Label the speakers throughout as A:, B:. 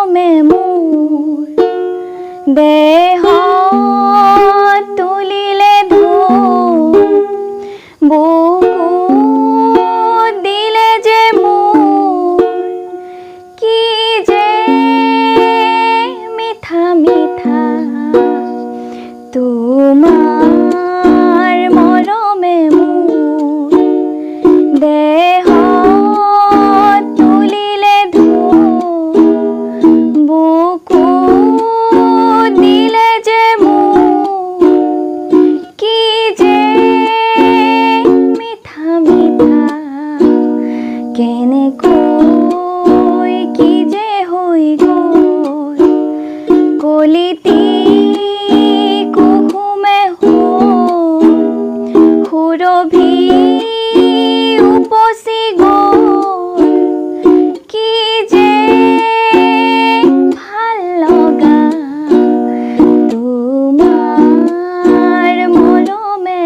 A: মরমে মোর দেহ তুলিলে ধূপ বুকু দিলে যে মোর কি যে মিঠা মিঠা তোমার মরমে মোর দেহ তুলিলে ধূপ বুকু দিলে যে মোর কি যে মিঠা মিঠা কেনে কই কি যে হই গ'ল কলিতি কুহুমে হ'ল সুৰভি উপচি গ'ল কি যে ভাল লগা তোমাৰ মৰমে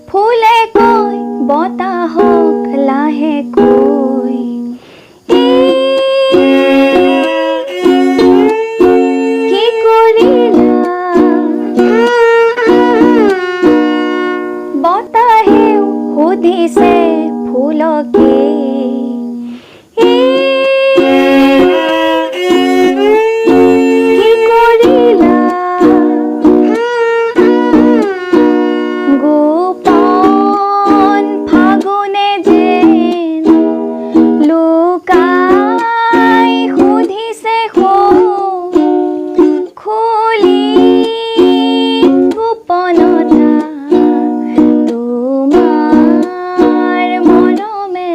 A: ফুলে কৈ বতাহক লাহে কৈ কি কৰিলা বতাহেও সুধিছে ফুলকে কি কৰিলা গোপন ফাগুনে যেন লুকাই সুধিছে খুলি গোপনতা তোমাৰ মৰমে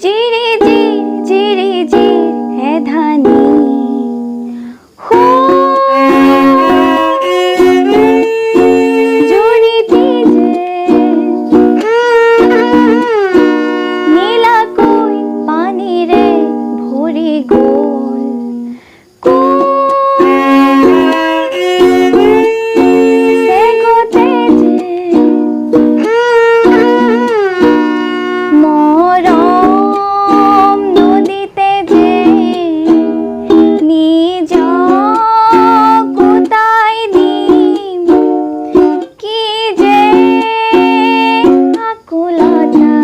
A: জিৰি জিৰি হে ধানী জুৰিতি যে নীলাকৈ পানীৰে ভৰি গ'ল চেগতে যে মৰম নদীতে যে নিজক উটাই দিম কি যে আকুলতা